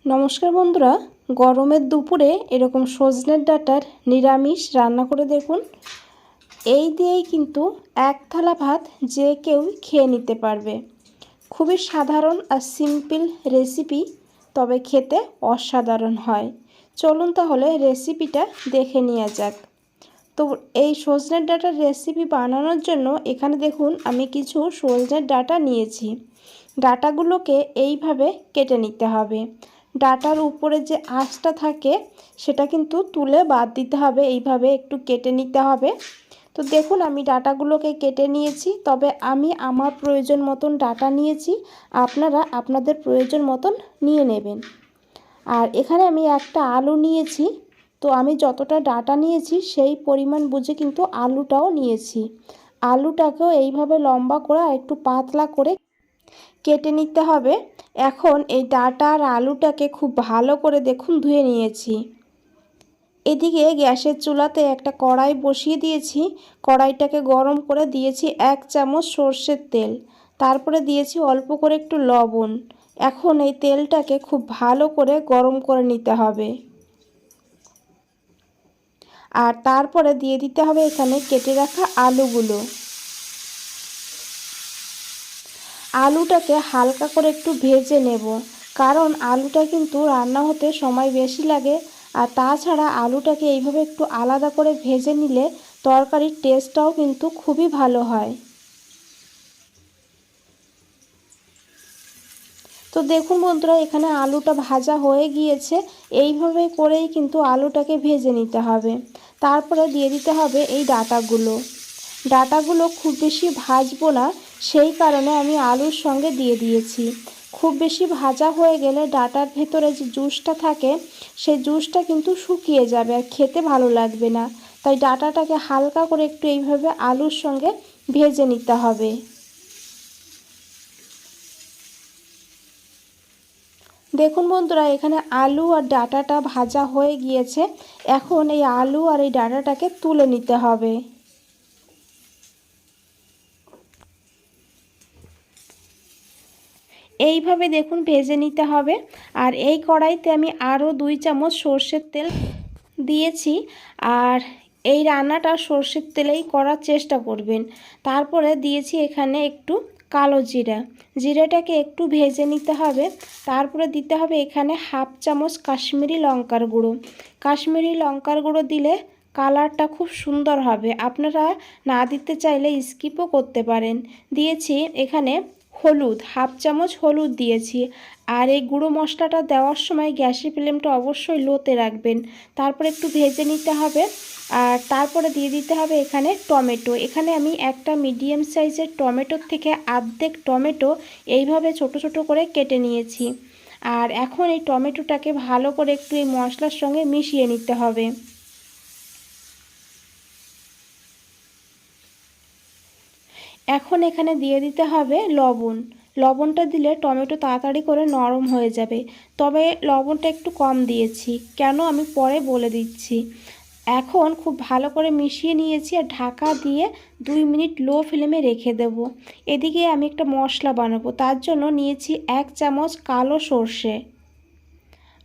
নমস্কার বন্ধুরা, গরমের দুপুরে এরকম সজনের ডাঁটার নিরামিষ রান্না করে দেখুন। এই দিয়েই কিন্তু এক থালা ভাত যে কেউ খেয়ে নিতে পারবে। খুবই সাধারণ আর সিম্পল রেসিপি, তবে খেতে অসাধারণ হয়। চলুন তাহলে রেসিপিটা দেখে নেওয়া যাক। তো এই সজনের ডাঁটার রেসিপি বানানোর জন্য এখানে দেখুন আমি কিছু সজনের ডাঁটা নিয়েছি। ডাঁটাগুলোকে এইভাবে কেটে নিতে হবে। ডাঁটার উপরে যে আঁশটা থাকে সেটা কিন্তু তুলে বাদ দিতে হবে, এইভাবে একটু কেটে নিতে হবে। তো দেখুন আমি ডাঁটাগুলোকে কেটে নিয়েছি, তবে আমি আমার প্রয়োজন মতন ডাঁটা নিয়েছি, আপনারা আপনাদের প্রয়োজন মতন নিয়ে নেবেন। আর এখানে আমি একটা আলু নিয়েছি, তো আমি যতটা ডাঁটা নিয়েছি সেই পরিমাণ বুঝে কিন্তু আলুটাও নিয়েছি। আলুটাকেও এইভাবে লম্বা করে একটু পাতলা করে কেটে নিতে হবে। এখন এই ডাঁটা আর আলুটাকে খুব ভালো করে দেখুন ধুয়ে নিয়েছি। এদিকে গ্যাসের চুলাতে একটা কড়াই বসিয়ে দিয়েছি। কড়াইটাকে গরম করে দিয়েছি 1 চামচ সর্ষের তেল, তারপরে দিয়েছি অল্প করে একটু লবণ। এখন এই তেলটাকে খুব ভালো করে গরম করে নিতে হবে। আর তারপরে দিয়ে দিতে হবে এখানে কেটে রাখা আলুগুলো। আলুটাকে হালকা করে একটু ভেজে নেব, কারণ আলুটা কিন্তু রান্না হতে সময় বেশি লাগে। আর তাছাড়া আলুটাকে এইভাবে একটু আলাদা করে ভেজে নিলে তরকারির টেস্টটাও কিন্তু খুবই ভালো হয়। তো দেখুন বন্ধুরা, এখানে আলুটা ভাজা হয়ে গিয়েছে। এইভাবে করেই কিন্তু আলুটাকে ভেজে নিতে হবে। তারপরে দিয়ে দিতে হবে এই ডাঁটাগুলো। ডাঁটাগুলো খুব বেশি ভাজবো না, সেই কারণে আমি আলুর সঙ্গে দিয়ে দিয়েছি। খুব বেশি ভাজা হয়ে গেলে ডাঁটার ভেতরে যে জুসটা থাকে সেই জুসটা কিন্তু শুকিয়ে যাবে আর খেতে ভালো লাগবে না। তাই ডাঁটাটাকে হালকা করে একটু এইভাবে আলুর সঙ্গে ভেজে নিতে হবে। দেখুন বন্ধুরা, এখানে আলু আর ডাঁটাটা ভাজা হয়ে গিয়েছে। এখন এই আলু আর এই ডাঁটাটাকে তুলে নিতে হবে। এইভাবে দেখুন ভেজে নিতে হবে। আর এই কড়াইতে আমি আরও 2 চামচ সর্ষের তেল দিয়েছি। আর এই রান্নাটা সর্ষের তেলেই করার চেষ্টা করবেন। তারপরে দিয়েছি এখানে একটু কালো জিরা। জিরাটাকে একটু ভেজে নিতে হবে। তারপরে দিতে হবে এখানে 1/2 চামচ কাশ্মীরি লঙ্কার গুঁড়ো। কাশ্মীরি লঙ্কার গুঁড়ো দিলে কালারটা খুব সুন্দর হবে, আপনারা না দিতে চাইলে স্কিপও করতে পারেন। দিয়েছি এখানে হলুদ, 1/2 চামচ হলুদ দিয়েছি। আর এই গুঁড়ো মশলাটা দেওয়ার সময় গ্যাসের ফ্লেমটা অবশ্যই লোতে রাখবেন। তারপরে একটু ভেজে নিতে হবে। আর তারপরে দিয়ে দিতে হবে এখানে টমেটো। এখানে আমি একটা মিডিয়াম সাইজের টমেটোর থেকে অর্ধেক টমেটো এইভাবে ছোট ছোট করে কেটে নিয়েছি। আর এখন এই টমেটোটাকে ভালো করে একটু এই মশলার সঙ্গে মিশিয়ে নিতে হবে। এখন এখানে দিয়ে দিতে হবে লবণ। লবণটা দিলে টমেটো তাড়াতাড়ি করে নরম হয়ে যাবে, তবে লবণটা একটু কম দিয়েছি, কেন আমি পরে বলে দিচ্ছি। এখন খুব ভালো করে মিশিয়ে নিয়েছি আর ঢাকা দিয়ে 2 মিনিট লো ফ্লেমে রেখে দেব। এদিকে আমি একটা মশলা বানাবো, তার জন্য নিয়েছি 1 চামচ কালো সর্ষে।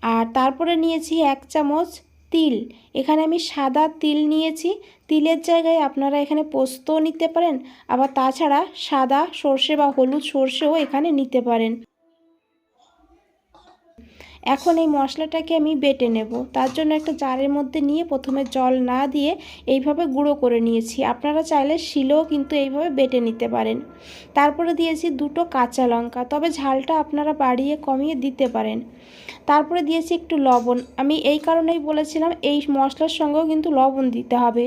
আর তারপরে নিয়েছি 1 চামচ তিল। এখানে আমি সাদা তিল নিয়েছি। তিলের জায়গায় আপনারা এখানে পোস্তও নিতে পারেন, আবার তাছাড়া সাদা সর্ষে বা হলুদ সর্ষেও এখানে নিতে পারেন। এখন এই মশলাটাকে আমি বেটে নেব, তার জন্য একটা জারের মধ্যে নিয়ে প্রথমে জল না দিয়ে এইভাবে গুঁড়ো করে নিয়েছি। আপনারা চাইলে শিলেও কিন্তু এইভাবে বেটে নিতে পারেন। তারপরে দিয়েছি 2টো কাঁচা লঙ্কা, তবে ঝালটা আপনারা বাড়িয়ে কমিয়ে দিতে পারেন। তারপরে দিয়েছি একটু লবণ। আমি এই কারণেই বলেছিলাম এই মশলার সঙ্গেও কিন্তু লবণ দিতে হবে।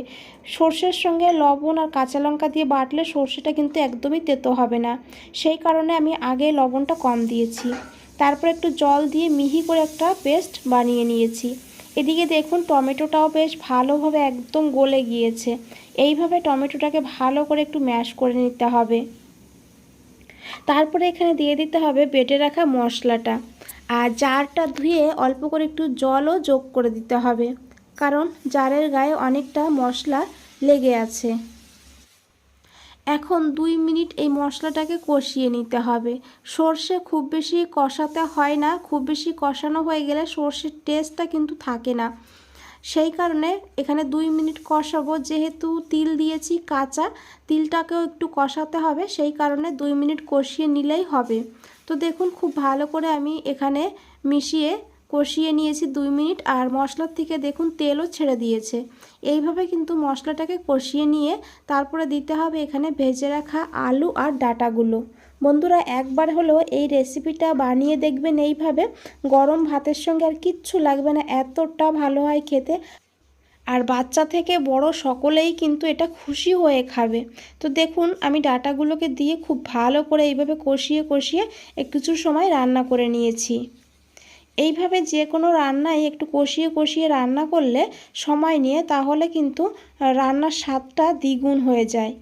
সর্ষের সঙ্গে লবণ আর কাঁচা লঙ্কা দিয়ে বাটলে সর্ষেটা কিন্তু একদমই তেতো হবে না, সেই কারণে আমি আগে লবণটা কম দিয়েছি। তারপর একটু জল দিয়ে মিহি করে একটা পেস্ট বানিয়ে নিয়েছি। এদিকে দেখুন টমেটোটাও বেশ ভালোভাবে একদম গলে গিয়েছে। এইভাবে টমেটোটাকে ভালো করে একটু ম্যাশ করে নিতে হবে। তারপরে এখানে দিয়ে দিতে হবে বেটে রাখা মশলাটা। আর জারটা ধুয়ে অল্প করে একটু জলও যোগ করে দিতে হবে, কারণ জারের গায়ে অনেকটা মশলা লেগে আছে। এখন 2 মিনিট এই মশলাটাকে কষিয়ে নিতে হবে। সর্ষে খুব বেশি কষাতে হয় না, খুব বেশি কষানো হয়ে গেলে সর্ষের টেস্টটা কিন্তু থাকে না। সেই কারণে এখানে 2 মিনিট কষাবো। যেহেতু তিল দিয়েছি কাঁচা, তিলটাকেও একটু কষাতে হবে, সেই কারণে 2 মিনিট কষিয়ে নিলেই হবে। তো দেখুন খুব ভালো করে আমি এখানে মিশিয়ে কষিয়ে নিয়েছি 2 মিনিট, আর মশলার থেকে দেখুন তেলও ছেড়ে দিয়েছে। এইভাবে কিন্তু মশলাটাকে কষিয়ে নিয়ে তারপরে দিতে হবে এখানে ভেজে রাখা আলু আর ডাঁটাগুলো। বন্ধুরা একবার হলেও এই রেসিপিটা বানিয়ে দেখবেন এইভাবে, গরম ভাতের সঙ্গে আর কিচ্ছু লাগবে না, এতটা ভালো হয় খেতে। আর বাচ্চা থেকে বড় সকলেই কিন্তু এটা খুশি হয়ে খাবে। তো দেখুন আমি ডাঁটাগুলোকে দিয়ে খুব ভালো করে এইভাবে কষিয়ে কষিয়ে কিছু সময় রান্না করে নিয়েছি। এইভাবে যে কোনো রান্নায় একটু কষিয়ে কষিয়ে রান্না করলে সময় নিয়ে, তাহলে কিন্তু রান্নার স্বাদটা দ্বিগুণ হয়ে যায়।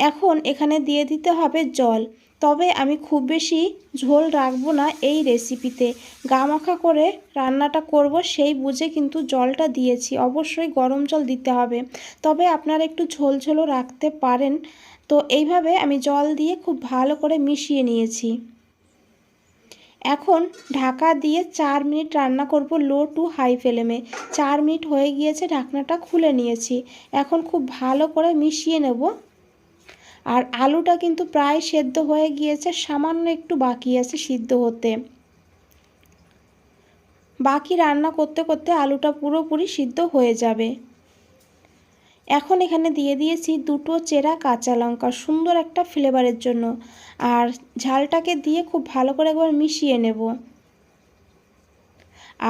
এখন এখানে দিয়ে দিতে হবে জল। তবে আমি খুব বেশি ঝোল রাখবো না এই রেসিপিতে, গামাখা করে রান্নাটা করব সেই বুঝে কিন্তু জলটা দিয়েছি। অবশ্যই গরম জল দিতে হবে, তবে আপনারা একটু ঝোল ঝোলও রাখতে পারেন। তো এইভাবে আমি জল দিয়ে খুব ভালো করে মিশিয়ে নিয়েছি। এখন ঢাকা দিয়ে 4 মিনিট রান্না করব লো টু হাই ফ্লেমে। 4 মিনিট হয়ে গিয়েছে, ঢাকনাটা খুলে নিয়েছি। এখন খুব ভালো করে মিশিয়ে নেব। আর আলুটা কিন্তু প্রায় সেদ্ধ হয়ে গিয়েছে, সামান্য একটু বাকি আছে সিদ্ধ হতে। বাকি রান্না করতে করতে আলুটা পুরোপুরি সিদ্ধ হয়ে যাবে। এখন এখানে দিয়ে দিয়েছি 2টো চেরা কাঁচা লঙ্কা, সুন্দর একটা ফ্লেভারের জন্য। আর ঝালটাকে দিয়ে খুব ভালো করে একবার মিশিয়ে নেব।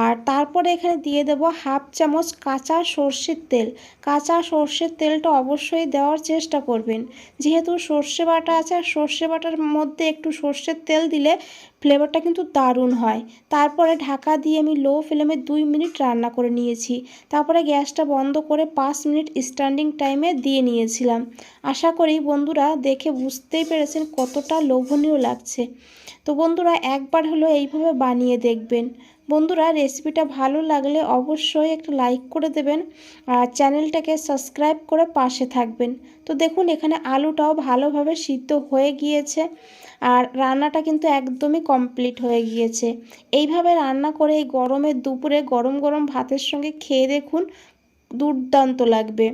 আর তারপরে এখানে দিয়ে দেব হাফ চামচ কাঁচা সর্ষের তেল। কাঁচা সর্ষের তেলটা অবশ্যই দেওয়ার চেষ্টা করবেন, যেহেতু সর্ষে বাটা আছে, আর সর্ষে বাটার মধ্যে একটু সর্ষের তেল দিলে ফ্লেভারটা কিন্তু দারুণ হয়। তারপরে ঢাকা দিয়ে আমি লো ফ্লেমে 2 মিনিট রান্না করে নিয়েছি। তারপরে গ্যাসটা বন্ধ করে 5 মিনিট স্ট্যান্ডিং টাইমে দিয়ে নিয়েছিলাম। আশা করি বন্ধুরা দেখে বুঝতেই পেরেছেন কতটা লোভনীয় লাগছে। তো বন্ধুরা একবার হলো এইভাবে বানিয়ে দেখবেন। বন্ধুরা রেসিপিটা ভালো লাগলে অবশ্যই একটা লাইক করে দেবেন, আর চ্যানেলটাকে সাবস্ক্রাইব করে পাশে থাকবেন। তো দেখুন এখানে আলুটাও ভালোভাবে সিদ্ধ হয়ে গিয়েছে, আর রান্নাটা কিন্তু একদমই কমপ্লিট হয়ে গিয়েছে। এইভাবে রান্না করে এই গরমের দুপুরে গরম গরম ভাতের সঙ্গে খেয়ে দেখুন, দুর্দান্ত লাগবে।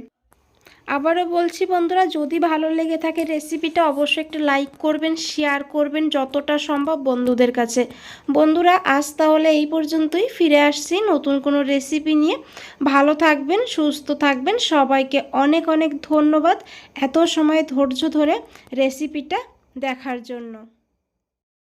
আবারও বলছি বন্ধুরা, যদি ভালো লেগে থাকে রেসিপিটা অবশ্যই একটা লাইক করবেন, শেয়ার করবেন যতটা সম্ভব বন্ধুদের কাছে। বন্ধুরা আজ তাহলে এই পর্যন্তই, ফিরে আসছি নতুন কোনো রেসিপি নিয়ে। ভালো থাকবেন, সুস্থ থাকবেন, সবাইকে অনেক অনেক ধন্যবাদ এত সময় ধৈর্য ধরে রেসিপিটা দেখার জন্য।